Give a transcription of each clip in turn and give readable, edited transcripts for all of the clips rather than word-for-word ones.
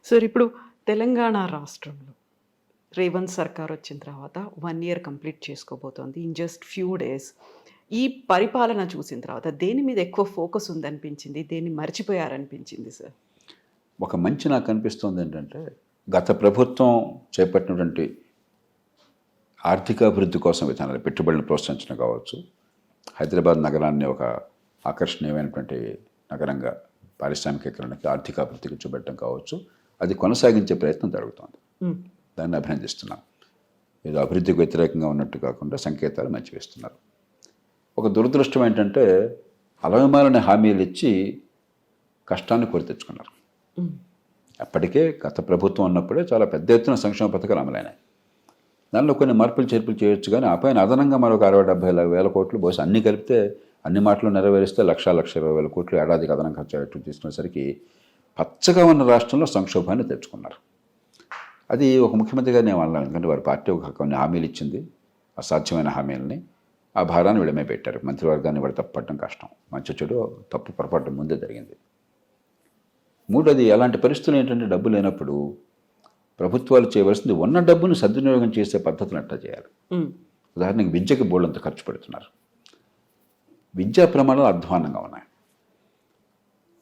Sir ఇప్పుడు తెలంగాణ రాష్ట్రంలో రేవంత్ సర్కార్ వచ్చిన తర్వాత 1 ఇయర్ కంప్లీట్ చేసుకోబోతోంది. In just few days. ఈ పరిపాలన చూసిన తర్వాత దేని మీద ఎక్కువ ఫోకస్ ఉందనిపించింది? దేన్ని మర్చిపోయారనిపించింది సార్? ఒక మంచి నాకు అనిపిస్తుంది ఏంటంటే, గత ప్రభుత్వం చేపట్టినటువంటి ఆర్థికాభివృద్ధి కోసం విధానాలు, పెట్టుబడులను ప్రోత్సహించడం కావచ్చు, హైదరాబాద్ నగరాన్ని ఒక ఆకర్షణీయమైనటువంటి నగరంగా పారిశ్రామికీకరణకి, ఆర్థికాభివృద్ధికి చూపెట్టడం కావచ్చు, అది కొనసాగించే ప్రయత్నం జరుగుతోంది. దాన్ని అభినందిస్తున్నాం. ఏదో అభివృద్ధికి వ్యతిరేకంగా ఉన్నట్టు కాకుండా సంకేతాలు మంచివి ఇస్తున్నారు. ఒక దురదృష్టం ఏంటంటే, అలవిమాలని హామీలు ఇచ్చి కష్టాన్ని కొని తెచ్చుకున్నారు. అప్పటికే గత ప్రభుత్వం ఉన్నప్పుడే చాలా పెద్ద ఎత్తున సంక్షేమ పథకాలు అమలైనాయి. దానిలో కొన్ని మార్పులు చేర్పులు చేయొచ్చు, కానీ ఆ పైన అదనంగా మరొక 60-70 కోట్లు బహుశా అన్ని కలిపితే, అన్ని మాటలు నెరవేరిస్తే 1,20,000 కోట్లు ఏడాదికి అదనంగా ఖర్చు అయ్యేట్టు తీసుకునేసరికి పచ్చగా ఉన్న రాష్ట్రంలో సంక్షోభాన్ని తెచ్చుకున్నారు. అది ఒక ముఖ్యమంత్రిగా నేను అన్నాను, ఎందుకంటే వారి పార్టీ ఒక కొన్ని హామీలు ఇచ్చింది, అసాధ్యమైన హామీలని. ఆ భారాన్ని విడమే పెట్టారు. మంత్రివర్గాన్ని వాడు తప్పట్టడం కష్టం. మంచి చెడు తప్పు పొరపాటు ముందే జరిగింది. మూడోది, అలాంటి పరిస్థితులు ఏంటంటే, డబ్బు లేనప్పుడు ప్రభుత్వాలు చేయవలసింది ఉన్న డబ్బును సద్వినియోగం చేసే పద్ధతులు ఎట్లా చేయాలి. ఉదాహరణకి విద్యకి బోర్డంత ఖర్చు పెడుతున్నారు. విద్యా ప్రమాణాలు అధ్వాన్నంగా ఉన్నాయి.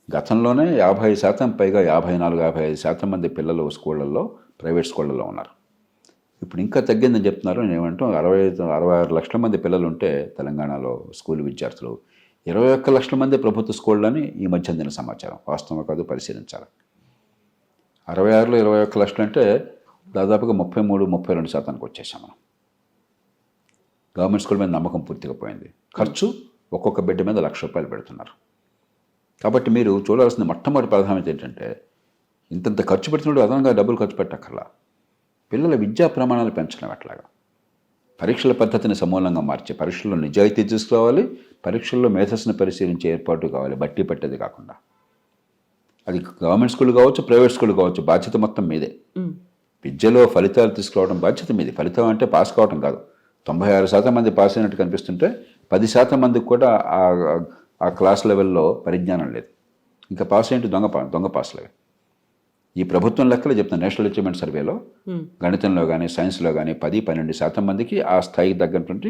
గతంలోనే 50% పైగా 54-55% మంది పిల్లలు స్కూళ్ళల్లో, ప్రైవేట్ స్కూళ్ళల్లో ఉన్నారు. ఇప్పుడు ఇంకా తగ్గిందని చెప్తున్నారు. నేను ఏమంటాం, 66 లక్షల మంది పిల్లలు ఉంటే తెలంగాణలో స్కూల్ విద్యార్థులు, 21 లక్షల మంది ప్రభుత్వ స్కూళ్ళని ఈ మధ్య అందిన సమాచారం. వాస్తవం కాదు, పరిశీలించాలి. 66లో 21 లక్షలు అంటే దాదాపుగా 33-32% వచ్చేసాం మనం. గవర్నమెంట్ స్కూల్ మీద నమ్మకం పూర్తిగా పోయింది. ఖర్చు ఒక్కొక్క బిడ్డ మీద ₹1,00,000 పెడుతున్నారు. కాబట్టి మీరు చూడాల్సిన మొట్టమొదటి ప్రాధాన్యత ఏంటంటే, ఇంతంత ఖర్చు పెడుతున్నాడు, అదనంగా డబ్బులు ఖర్చు పెట్టక్కర్లా. పిల్లల విద్యా ప్రమాణాలు పెంచడం ఎట్లాగా, పరీక్షల పద్ధతిని సమూలంగా మార్చి పరీక్షల్లో నిజాయితీ తీసుకురావాలి, పరీక్షల్లో మేధస్సును పరిశీలించే ఏర్పాటు కావాలి, బట్టి పట్టేది కాకుండా. అది గవర్నమెంట్ స్కూల్ కావచ్చు, ప్రైవేట్ స్కూల్ కావచ్చు, బాధ్యత మొత్తం మీదే. విద్యలో ఫలితాలు తీసుకురావడం బాధ్యత మీది. ఫలితం అంటే పాస్ కావడం కాదు. 96% మంది పాస్ అయినట్టు కనిపిస్తుంటే 10% మందికి కూడా ఆ క్లాస్ లెవెల్లో పరిజ్ఞానం లేదు. ఇంకా పాస్ ఏంటి, దొంగ పాస్లవి. ఈ ప్రభుత్వం లెక్కలు చెప్తాను. నేషనల్ అచీవ్మెంట్ సర్వేలో గణితంలో కానీ సైన్స్లో కానీ 10-12% మందికి ఆ స్థాయికి తగ్గటువంటి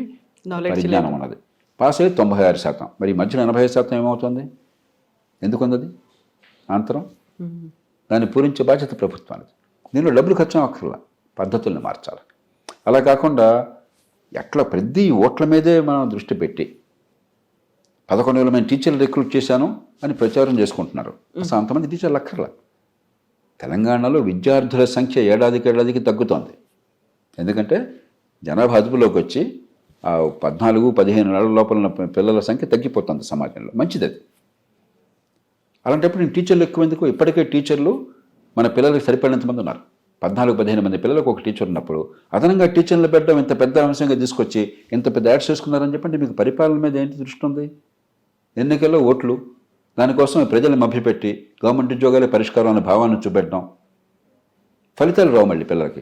పరిజ్ఞానం ఉన్నది. పాస్ అయ్యి 96%. మరి ఈ మధ్యన 85% ఏమవుతుంది? ఎందుకుంది అది అంతరం? దాన్ని పూరించే బాధ్యత ప్రభుత్వానికి. దీనిలో డబ్బులు ఖర్చు అక్కర్లా, పద్ధతుల్ని మార్చాలి. అలా కాకుండా ఎట్లా ప్రతి ఓట్ల మీదే మనం దృష్టి పెట్టి 11,000 మంది టీచర్లు రిక్రూట్ చేశాను అని ప్రచారం చేసుకుంటున్నారు. అసలు అంతమంది టీచర్లు అక్కర్లా. తెలంగాణలో విద్యార్థుల సంఖ్య ఏడాదికి తగ్గుతోంది. ఎందుకంటే జనాభా అదుపులోకి వచ్చి ఆ 14-15 ఏళ్ల లోపల ఉన్న పిల్లల సంఖ్య తగ్గిపోతుంది సమాజంలో. మంచిది అది. అలాంటప్పుడు నేను టీచర్లు ఎక్కువ ఎందుకు? ఇప్పటికే టీచర్లు మన పిల్లలకు సరిపడినంత మంది ఉన్నారు. 14-15 మంది పిల్లలకు ఒక టీచర్ ఉన్నప్పుడు అదనంగా టీచర్లు పెట్టడం ఇంత పెద్ద అంశంగా తీసుకొచ్చి ఇంత పెద్ద యాడ్స్ చేసుకున్నారని చెప్పండి. మీకు పరిపాలన మీద ఏంటి దృష్టి ఉంది? ఎన్నికల్లో ఓట్లు, దానికోసం ప్రజలు మభ్యపెట్టి గవర్నమెంట్ ఉద్యోగాలే పరిష్కారం అనే భావాన్ని చూపెట్టడం, ఫలితాలు రావు మళ్ళీ పిల్లలకి.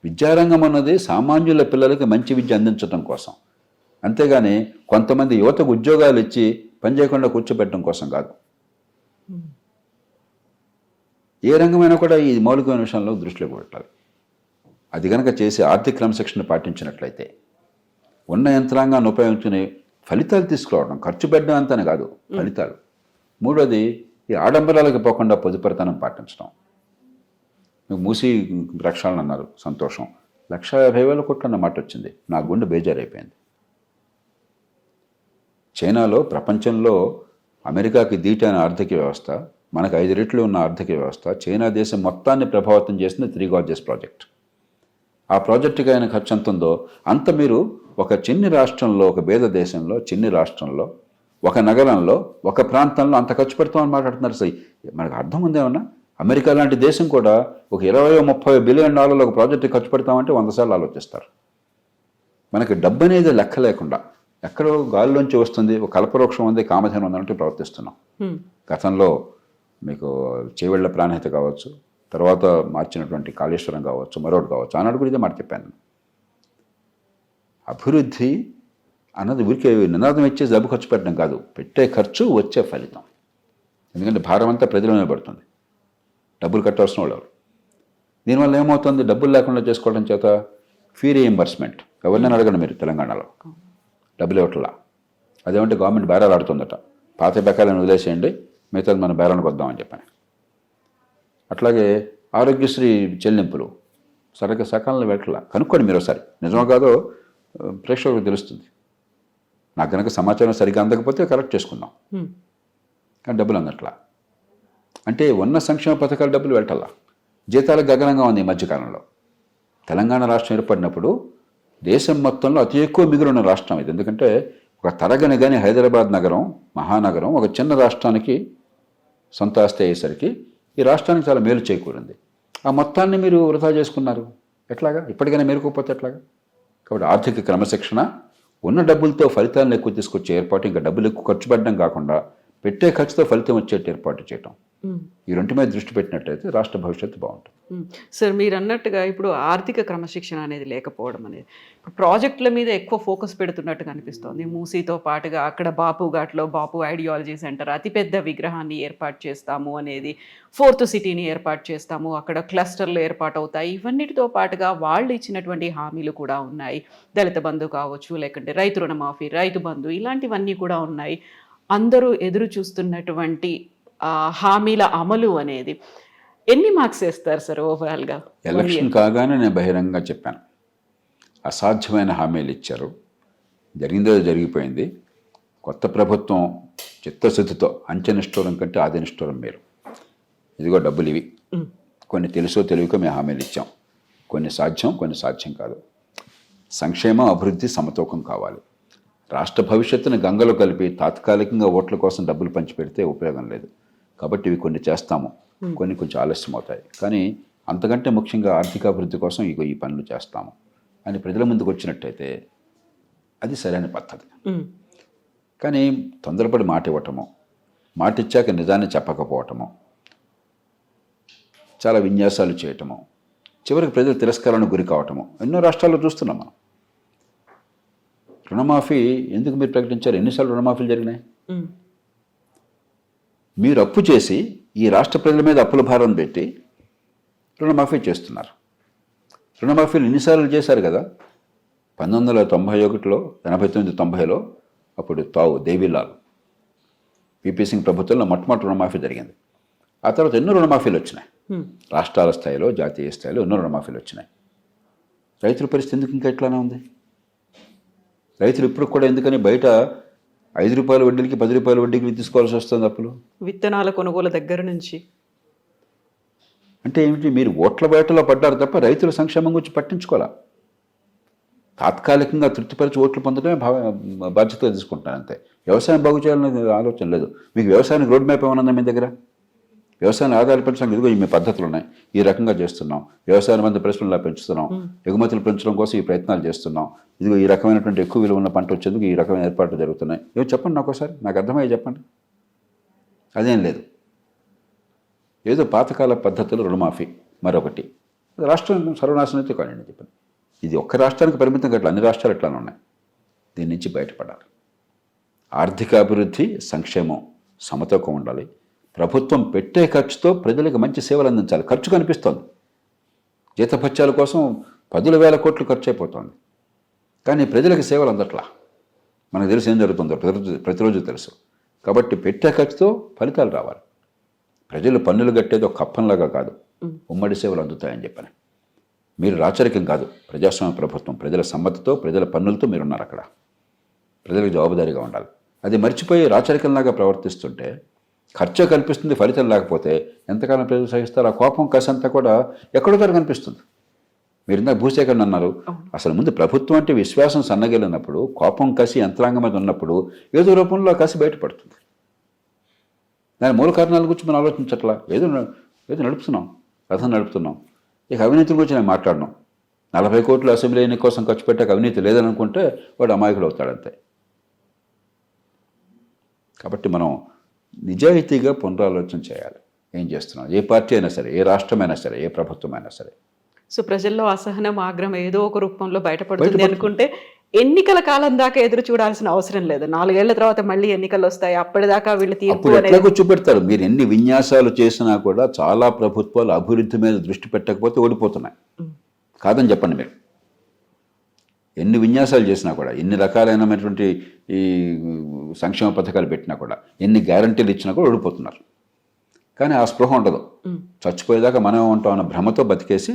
విద్యారంగం అన్నది సామాన్యుల పిల్లలకి మంచి విద్య అందించడం కోసం, అంతేగాని కొంతమంది యువతకు ఉద్యోగాలు ఇచ్చి పని చేయకుండా కూర్చోబెట్టడం కోసం కాదు. ఏ రంగమైనా కూడా ఈ మౌలికమైన విషయంలో దృష్టిలో పెట్టాలి. అది కనుక చేసి ఆర్థిక క్రమశిక్షణ పాటించినట్లయితే ఉన్న యంత్రాంగాన్ని ఉపయోగించుకుని ఫలితాలు తీసుకురావడం, ఖర్చు పెట్టడం అంతనే కాదు, ఫలితాలు. మూడోది, ఈ ఆడంబరాలకు పోకుండా పొదుపరితనం పాటించడం. మీకు మూసి ప్రక్షాళన అన్నారు, సంతోషం. 1,50,000 కోట్లు అన్న మాట వచ్చింది. నా గుండె బేజారైపోయింది. చైనాలో, ప్రపంచంలో అమెరికాకి దీటైన ఆర్థిక వ్యవస్థ, మనకు 5 రెట్లు ఉన్న ఆర్థిక వ్యవస్థ, చైనా దేశం మొత్తాన్ని ప్రభావితం చేసింది 3 Gorges ప్రాజెక్ట్. ఆ ప్రాజెక్టుకి అయిన ఖర్చు ఎంత ఉందో అంత మీరు ఒక చిన్ని రాష్ట్రంలో, ఒక పేద దేశంలో, చిన్ని రాష్ట్రంలో, ఒక నగరంలో, ఒక ప్రాంతంలో అంత ఖర్చు పెడతామని మాట్లాడుతున్నారు. సై మనకు అర్థం ఉందేమన్నా? అమెరికా లాంటి దేశం కూడా ఒక $20-30 బిలియన్ ఒక ప్రాజెక్టు ఖర్చు పెడతామంటే 100 సార్లు ఆలోచిస్తారు. మనకి డబ్బు అనేది లెక్క లేకుండా ఎక్కడో గాలిలోంచి వస్తుంది, ఒక కల్పవృక్షం ఉంది, కామధేను ఉందంటే ప్రవర్తిస్తున్నాం. గతంలో మీకు చేవెళ్ల ప్రాణహిత కావచ్చు, తర్వాత మార్చినటువంటి కాళేశ్వరం కావచ్చు, మరొకటి కావచ్చు, ఆనాడు కూడా ఇదే మాట చెప్పాను. అభివృద్ధి అన్నది ఊరికే నినాదం ఇచ్చే డబ్బు ఖర్చు పెట్టడం కాదు, పెట్టే ఖర్చు వచ్చే ఫలితం. ఎందుకంటే భారం అంతా ప్రజల మీద పడుతుంది. డబ్బులు కట్టాల్సిన వాళ్ళు ఎవరు? దీనివల్ల ఏమవుతుంది? డబ్బులు లేకుండా చేసుకోవడం చేత ఫీ రీఎంబర్స్మెంట్ ఎవరినైనా అడగండి మీరు తెలంగాణలో, డబ్బులు ఇవ్వట్లా. అదేమంటే గవర్నమెంట్ బేరాలు ఆడుతుందట, పాత బకాయిలను వదిలేసేయండి, మిగతాది మన బేరానికి వద్దామని చెప్పని. అట్లాగే ఆరోగ్యశ్రీ చెల్లింపులు సరిగ్గా సకాలంలో పెట్టలా. కనుక్కోండి మీరు ఒకసారి, నిజమో కాదో ప్రేక్షకులకు తెలుస్తుంది. నాకు కనుక సమాచారం సరిగ్గా అందకపోతే కరెక్ట్ చేసుకుందాం. కానీ డబ్బులు అందట్లా. అంటే ఉన్న సంక్షేమ పథకాల డబ్బులు వెళ్ళటల్లా. జీతాలకు గగనంగా ఉంది ఈ మధ్యకాలంలో. తెలంగాణ రాష్ట్రం ఏర్పడినప్పుడు దేశం మొత్తంలో అతి ఎక్కువ మిగిలిన రాష్ట్రం ఇది. ఎందుకంటే ఒక తరగని కానీ హైదరాబాద్ నగరం, మహానగరం ఒక చిన్న రాష్ట్రానికి సొంత ఆస్తి అయ్యేసరికి ఈ రాష్ట్రానికి చాలా మేలు చేకూరింది. ఆ మొత్తాన్ని మీరు వృధా చేసుకున్నారు. ఎట్లాగా? ఇప్పటికైనా మేలుకోకపోతే ఎట్లాగా? కాబట్టి ఆర్థిక క్రమశిక్షణ, ఉన్న డబ్బులతో ఫలితాలను ఎక్కువ తీసుకొచ్చే ఏర్పాటు, ఇంకా డబ్బులు ఎక్కువ ఖర్చు పెట్టడం కాకుండా పెట్టే ఖర్చుతో ఫలితం వచ్చేట్టు ఏర్పాటు చేయటం, ఈ రెంటి మీద దృష్టి పెట్టినట్టయితే రాష్ట్ర భవిష్యత్తు బాగుంటుంది. సార్, మీరు అన్నట్టుగా ఇప్పుడు ఆర్థిక క్రమశిక్షణ అనేది లేకపోవడం అనేది ఇప్పుడు ప్రాజెక్టుల మీద ఎక్కువ ఫోకస్ పెడుతున్నట్టుగా అనిపిస్తోంది. మూసీతో పాటుగా అక్కడ బాపు ఘాట్లో బాపు ఐడియాలజీ సెంటర్, అతిపెద్ద విగ్రహాన్ని ఏర్పాటు చేస్తాము అనేది, 4th సిటీని ఏర్పాటు చేస్తాము, అక్కడ క్లస్టర్లు ఏర్పాటు అవుతాయి. ఇవన్నిటితో పాటుగా వాళ్ళు ఇచ్చినటువంటి హామీలు కూడా ఉన్నాయి. దళిత బంధు కావచ్చు, లేకుంటే రైతు రుణమాఫీ, రైతు బంధు, ఇలాంటివన్నీ కూడా ఉన్నాయి. అందరూ ఎదురు చూస్తున్నటువంటి హామీల అమలు అనేది ఎన్ని మార్క్స్ వేస్తారు సార్ ఓవరాల్గా? ఎలక్షన్ కాగానే నేను బహిరంగంగా చెప్పాను, అసాధ్యమైన హామీలు ఇచ్చారు, జరిగిందో జరిగిపోయింది. కొత్త ప్రభుత్వం చిత్తశుద్ధితో, అంచెనిష్ఠూరం కంటే ఆదినిష్ఠూరం మేలు. ఇదిగో డబ్బులు ఇవి, కొన్ని తెలుసో తెలియకో మేము హామీలు ఇచ్చాం, కొన్ని సాధ్యం, కొన్ని సాధ్యం కాదు. సంక్షేమం, అభివృద్ధి సమతూకం కావాలి. రాష్ట్ర భవిష్యత్తును గంగలో కలిపి తాత్కాలికంగా ఓట్ల కోసం డబ్బులు పంచిపెడితే ఉపయోగం లేదు. కాబట్టి ఇవి కొన్ని చేస్తాము, కొన్ని కొంచెం ఆలస్యం అవుతాయి. కానీ అంతకంటే ముఖ్యంగా ఆర్థికాభివృద్ధి కోసం ఇగో ఈ పనులు చేస్తాము అని ప్రజల ముందుకు వచ్చినట్టయితే అది సరైన పద్ధతి. కానీ తొందరపడి మాట ఇవ్వటము, మాట ఇచ్చాక నిజాన్ని చెప్పకపోవటము, చాలా విన్యాసాలు చేయటము, చివరికి ప్రజలు తిరస్కారానికి గురి కావటము ఎన్నో రాష్ట్రాల్లో చూస్తున్నాం మనం. రుణమాఫీ ఎందుకు మీరు ప్రకటించారు? ఎన్నిసార్లు రుణమాఫీలు జరిగినాయి? మీరు అప్పు చేసి ఈ రాష్ట్ర ప్రజల మీద అప్పుల భారం పెట్టి రుణమాఫీ చేస్తున్నారు. రుణమాఫీలు ఎన్నిసార్లు చేశారు కదా. 1991లో, 89, 90లో అప్పుడు దేవీలాల్, పిపి సింగ్ ప్రభుత్వంలో మొట్టమొదటి రుణమాఫీ జరిగింది. ఆ తర్వాత ఎన్నో రుణమాఫీలు వచ్చినాయి. రాష్ట్రాల స్థాయిలో, జాతీయ స్థాయిలో ఎన్నో రుణమాఫీలు వచ్చినాయి. రైతుల పరిస్థితి ఎందుకు ఇంకా ఎట్లానే ఉంది? రైతులు ఇప్పుడు కూడా ఎందుకని బయట 5 రూపాయల వడ్డీలకి 10 రూపాయల వడ్డీకి తీసుకోవాల్సి వస్తుంది అప్పులు? విత్తనాల కొనుగోలు దగ్గర నుంచి. అంటే ఏమిటి? మీరు ఓట్ల బయటలో పడ్డారు తప్ప రైతుల సంక్షేమం గురించి పట్టించుకోవాలా. తాత్కాలికంగా తృప్తిపరిచి ఓట్లు పొందడమే బాధ్యతగా తీసుకుంటాను అంతే. వ్యవసాయం బాగు చేయాలనే ఆలోచన లేదు. మీకు వ్యవసాయానికి రోడ్ మ్యాప్ ఏమన్నా మీ దగ్గర? వ్యవసాయాన్ని ఆదాయాలు పెంచడానికి ఇదిగో మీ పద్ధతులు ఉన్నాయి, ఈ రకంగా చేస్తున్నాం, వ్యవసాయం మంది పరిశ్రమలా పెంచుతున్నాం, ఎగుమతులు పెంచడం కోసం ఈ ప్రయత్నాలు చేస్తున్నాం, ఇదిగో ఈ రకమైనటువంటి ఎక్కువ విలువ ఉన్న పంట వచ్చేందుకు ఈ రకమైన ఏర్పాట్లు జరుగుతున్నాయి. ఏమో చెప్పండి నాకు ఒకసారి, నాకు అర్థమయ్యే చెప్పండి. అదేం లేదు. ఏదో పాతకాల పద్ధతులు, రుణమాఫీ, మరొకటి. రాష్ట్రం సర్వనాశనం అయితే కానీ చెప్పండి. ఇది ఒక్క రాష్ట్రానికి పరిమితం కావట్లేదు, అన్ని రాష్ట్రాలు ఎట్లానే ఉన్నాయి. దీని నుంచి బయటపడాలి. ఆర్థిక అభివృద్ధి, సంక్షేమం సమతూకం ఉండాలి. ప్రభుత్వం పెట్టే ఖర్చుతో ప్రజలకు మంచి సేవలు అందించాలి. ఖర్చు కనిపిస్తోంది, జీతభత్యాల కోసం 10,000 కోట్లు ఖర్చు అయిపోతుంది, కానీ ప్రజలకు సేవలు అందట్లా. మనకు తెలుసు ఏం జరుగుతుందో, ప్రతిరోజు తెలుసు. కాబట్టి పెట్టే ఖర్చుతో ఫలితాలు రావాలి. ప్రజలు పన్నులు కట్టేది ఒక కప్పంలాగా కాదు, ఉమ్మడి సేవలు అందుతాయని చెప్పని. మీరు రాచరికం కాదు, ప్రజాస్వామ్య ప్రభుత్వం. ప్రజల సమ్మతితో, ప్రజల పన్నులతో మీరున్నారు అక్కడ. ప్రజలకు జవాబుదారీగా ఉండాలి. అది మర్చిపోయి రాచరికంలాగా ప్రవర్తిస్తుంటే ఖర్చు కల్పిస్తుంది, ఫలితం లేకపోతే ఎంతకాలం ప్రజలు సహిస్తారు? ఆ కోపం, కసి అంతా కూడా ఎక్కడో కనిపిస్తుంది. మీరు ఇందాక భూసేకరణ అన్నారు. అసలు ముందు ప్రభుత్వం అంటే విశ్వాసం సన్నగిలినప్పుడు, కోపం, కసి యంత్రాంగం మీద ఉన్నప్పుడు ఏదో రూపంలో కసి బయటపడుతుంది. దాని మూల కారణాల గురించి మనం ఆలోచించట్లా. ఏదో నడుపుతున్నాం, రథం నడుపుతున్నాం. ఇక అవినీతి గురించి నేను మాట్లాడను. 40 కోట్లు అసెంబ్లీ ఎన్నిక కోసం ఖర్చు పెట్టాక అవినీతి లేదని అనుకుంటే వాడు అమాయకుడు అవుతాడంతే. కాబట్టి మనం నిజాయితీగా పునరాలోచన చేయాలి. ఏం చేస్తున్నాం? ఏ పార్టీ అయినా సరే, ఏ రాష్ట్రమైనా సరే, ఏ ప్రభుత్వం అయినా సరే. సో ప్రజల్లో అసహనం, ఆగ్రహం ఏదో ఒక రూపంలో బయటపడుతుంది అనుకుంటే ఎన్నికల కాలం దాకా ఎదురు చూడాల్సిన అవసరం లేదు. 4 ఏళ్ల తర్వాత మళ్ళీ ఎన్నికలు వస్తాయి. అప్పటిదాకా వీళ్ళు తీర్పు అప్పుడు అనేది ఎట్లాగో చూపెడతారు. మీరు ఎన్ని విన్యాసాలు చేసినా కూడా చాలా ప్రభుత్వాలు అభివృద్ధి మీద దృష్టి పెట్టకపోతే ఓడిపోతున్నాయి. కాదని చెప్పండి మీరు. ఎన్ని విన్యాసాలు చేసినా కూడా, ఎన్ని రకాలైనటువంటి ఈ సంక్షేమ పథకాలు పెట్టినా కూడా, ఎన్ని గ్యారంటీలు ఇచ్చినా కూడా ఓడిపోతున్నారు. కానీ ఆ స్పృహ ఉండదు. చచ్చిపోయేదాకా మనం ఉంటాం అన్న భ్రమతో బతికేసి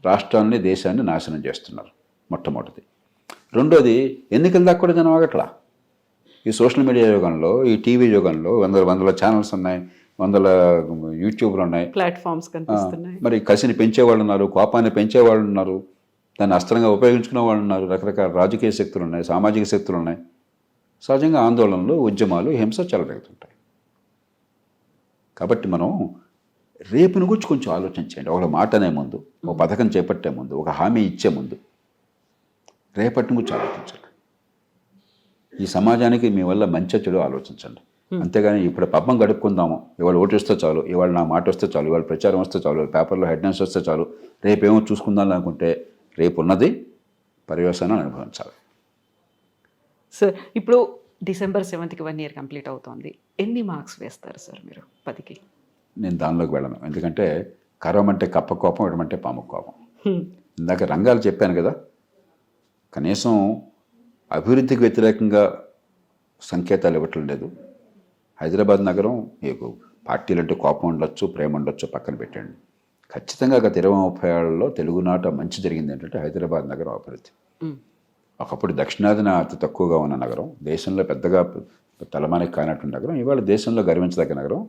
రాష్ట్రాన్ని, దేశాన్ని నాశనం చేస్తున్నారు. మొట్టమొదటిది. రెండోది, ఎన్నికల దాకా కూడా జనం ఆగట్లా. ఈ సోషల్ మీడియా యుగంలో, ఈ టీవీ యుగంలో వందల ఛానల్స్ ఉన్నాయి, వందల యూట్యూబ్లు ఉన్నాయి, ప్లాట్ఫామ్స్ కనిపిస్తున్నాయి. మరి కసిని పెంచేవాళ్ళు ఉన్నారు, కోపాన్ని పెంచేవాళ్ళు ఉన్నారు, దాన్ని అస్త్రంగా ఉపయోగించుకునే వాళ్ళు ఉన్నారు. రకరకాల రాజకీయ శక్తులు ఉన్నాయి, సామాజిక శక్తులు ఉన్నాయి. సహజంగా ఆందోళనలు, ఉద్యమాలు, హింస చెలరేగుతుంటాయి. కాబట్టి మనం రేపుని గురించి కొంచెం ఆలోచించండి. ఒక మాట అనే ముందు, ఒక పథకం చేపట్టే ముందు, ఒక హామీ ఇచ్చే ముందు రేపటిని గురించి ఆలోచించండి. ఈ సమాజానికి మీ వల్ల మంచి చెడు ఆలోచించండి. అంతేగాని ఇప్పుడు పబ్బం గడుపుకుందాము, ఇవాళ ఓటు వస్తే చాలు, ఇవాళ నా మాట వస్తే చాలు, ఇవాళ ప్రచారం వస్తే చాలు, పేపర్లో హెడ్లైన్స్ వస్తే చాలు, రేపేమో చూసుకుందాం అనుకుంటే రేపు ఉన్నది పర్యవసానాన్ని అనుభవించాలి. సార్, ఇప్పుడు డిసెంబర్ 7కి 1 year కంప్లీట్ అవుతోంది. ఎన్ని మార్క్స్ వేస్తారు సార్ మీరు 10కి? నేను దానిలోకి వెళ్ళను. ఎందుకంటే కరవమంటే కప్ప కోపం, ఇవ్వమంటే పాము కోపం. ఇందాక రంగాలు చెప్పాను కదా, కనీసం అభివృద్ధికి వ్యతిరేకంగా సంకేతాలు ఇవ్వటం లేదు. హైదరాబాద్ నగరం మీకు పార్టీలంటే కోపం ఉండొచ్చు, ప్రేమ ఉండొచ్చు, పక్కన పెట్టండి. ఖచ్చితంగా గత 20-30 ఏళ్లలో తెలుగునాట మంచి జరిగింది ఏంటంటే హైదరాబాద్ నగరం అభివృద్ధి. ఒకప్పుడు దక్షిణాదిన అతి తక్కువగా ఉన్న నగరం, దేశంలో పెద్దగా తలమానికి కానటువంటి నగరం, ఇవాళ దేశంలో గర్వించదగ్గ నగరం.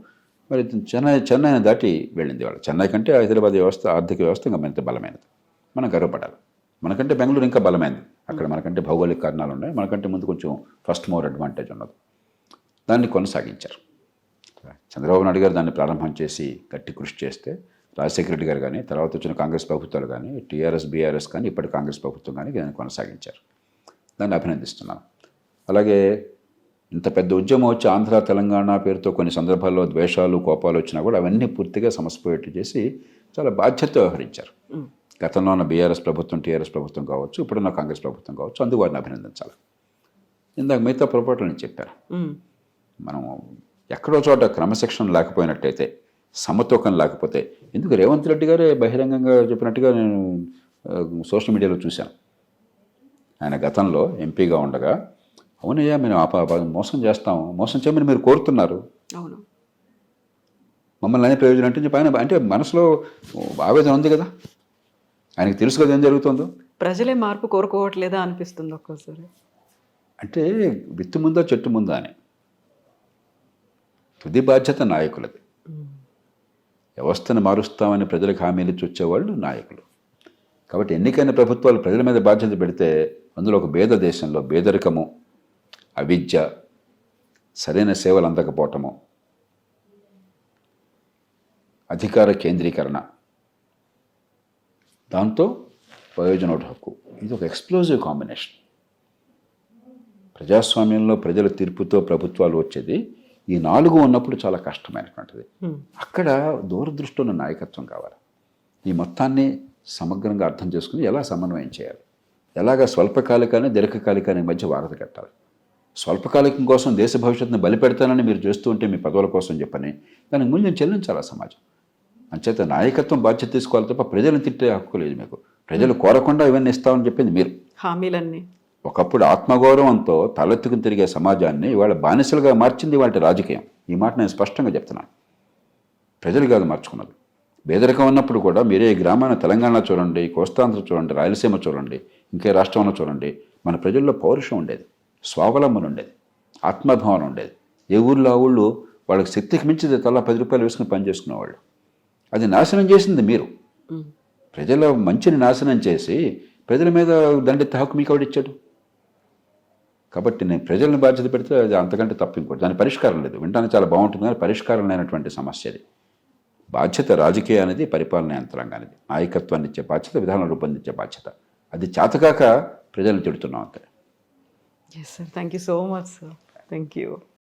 మరి చెన్నైని దాటి వెళ్ళింది. ఇవాళ చెన్నై కంటే హైదరాబాద్ వ్యవస్థ, ఆర్థిక వ్యవస్థ ఇంకా మరింత బలమైనది. మనం గర్వపడాలి. మనకంటే బెంగళూరు ఇంకా బలమైనది. అక్కడ మనకంటే భౌగోళిక కారణాలు ఉన్నాయి, మనకంటే ముందు కొంచెం ఫస్ట్ మోర్ అడ్వాంటేజ్ ఉన్నది. దాన్ని కొనసాగించారు. చంద్రబాబు నాయుడు గారు దాన్ని ప్రారంభం చేసి గట్టి కృషి చేస్తే, రాజశేఖర రెడ్డి గారు కానీ, తర్వాత వచ్చిన కాంగ్రెస్ ప్రభుత్వాలు కానీ, టీఆర్ఎస్, బీఆర్ఎస్ కానీ, ఇప్పటి కాంగ్రెస్ ప్రభుత్వం కానీ దాన్ని కొనసాగించారు. దాన్ని అభినందిస్తున్నాను. అలాగే ఇంత పెద్ద ఉద్యమం వచ్చి ఆంధ్ర, తెలంగాణ పేరుతో కొన్ని సందర్భాల్లో ద్వేషాలు, కోపాలు వచ్చినా కూడా అవన్నీ పూర్తిగా సమస్పోయేట్టు చేసి చాలా బాధ్యతతో వ్యవహరించారు. గతంలో ఉన్న బీఆర్ఎస్ ప్రభుత్వం, టీఆర్ఎస్ ప్రభుత్వం కావచ్చు, ఇప్పుడున్న కాంగ్రెస్ ప్రభుత్వం కావచ్చు, అందుకు వారిని అభినందించాలి. ఇందాక మిగతా పొరపాట్లు నేను చెప్పాను. మనం ఎక్కడో చోట క్రమశిక్షణ లేకపోయినట్టయితే, సమతూకం లేకపోతే, ఎందుకు రేవంత్ రెడ్డి గారే బహిరంగంగా చెప్పినట్టుగా నేను సోషల్ మీడియాలో చూశాను. ఆయన గతంలో ఎంపీగా ఉండగా, అవునయ్యా మేము మోసం చేస్తాము, మోసం చేయమని మీరు కోరుతున్నారు, అవును, మమ్మల్ని అనే ప్రయోజనం అంటే పైన అంటే మనసులో ఆవేదన ఉంది కదా, ఆయనకు తెలుసు కదా ఏం జరుగుతుందో. ప్రజలే మార్పు కోరుకోవట్లేదా అనిపిస్తుంది ఒక్కోసారి. అంటే విత్తు ముందా చెట్టు ముందా అని. తుది బాధ్యత నాయకులది. వ్యవస్థను మారుస్తామని ప్రజలకు హామీలు ఇచ్చి వచ్చేవాళ్ళు నాయకులు. కాబట్టి ఎన్నికైన ప్రభుత్వాలు ప్రజల మీద బాధ్యత పెడితే, అందులో ఒక పేద దేశంలో పేదరికము, అవిద్య, సరైన సేవలు అందకపోవటము, అధికార కేంద్రీకరణ, దాంతో ప్రయోజనోట హక్కు, ఇది ఒక ఎక్స్ప్లోజివ్ కాంబినేషన్. ప్రజాస్వామ్యంలో ప్రజల తీర్పుతో ప్రభుత్వాలు వచ్చేది ఈ 4 ఉన్నప్పుడు చాలా కష్టమైనటువంటిది. అక్కడ దూరదృష్టి ఉన్న నాయకత్వం కావాలి. ఈ మొత్తాన్ని సమగ్రంగా అర్థం చేసుకుని ఎలా సమన్వయం చేయాలి, ఎలాగ స్వల్పకాలికాన్ని, దీర్ఘకాలికాన్ని మధ్య వారధ కట్టాలి. స్వల్పకాలికం కోసం దేశ భవిష్యత్తును బలిపెడతానని మీరు చేస్తూ ఉంటే మీ పదవుల కోసం చెప్పని దానికి మూల్యం చెల్లించాలి సమాజం. అంచేత నాయకత్వం బాధ్యత తీసుకోవాలి తప్ప ప్రజలను తిట్టే హక్కు లేదు మీకు. ప్రజలు కోరకుండా ఇవన్నీ ఇస్తామని చెప్పింది మీరు. హామీలన్నీ ఒకప్పుడు ఆత్మగౌరవంతో తలెత్తుకుని తిరిగే సమాజాన్ని ఇవాళ బానిసలుగా మార్చింది వాటి రాజకీయం. ఈ మాట నేను స్పష్టంగా చెప్తున్నాను. ప్రజలు కాదు మార్చుకున్నది. పేదరికం ఉన్నప్పుడు కూడా మీరే ఈ గ్రామాన్ని తెలంగాణ చూడండి, కోస్తాంధ్ర చూడండి, రాయలసీమ చూడండి, ఇంకే రాష్ట్రంలో చూడండి, మన ప్రజల్లో పౌరుషం ఉండేది, స్వావలంబన ఉండేది, ఆత్మభావన ఉండేది. ఏ ఊళ్ళో ఆ ఊళ్ళు వాళ్ళకి శక్తికి మించి తలా 10 రూపాయలు వేసుకుని పనిచేసుకునేవాళ్ళు. అది నాశనం చేసింది మీరు. ప్రజల మంచిని నాశనం చేసి ప్రజల మీద దండెత్తే హక్కు మీకు ఎవడిచ్చాడు? కాబట్టి నేను ప్రజలను బాధ్యత పెడితే అది అంతకంటే తప్పు ఇంకోటి. దాని పరిష్కారం లేదు. వినడానికి చాలా బాగుంటుంది కానీ పరిష్కారం లేనటువంటి సమస్య అది. బాధ్యత రాజకీయానికి, పరిపాలన యంత్రాంగానికి, నాయకత్వాన్ని ఇచ్చే బాధ్యత, విధానం రూపొందించే బాధ్యత. అది చేతకాక ప్రజలను తిడుతున్నాం అంతే. Yes sir, thank you so much sir. Thank you.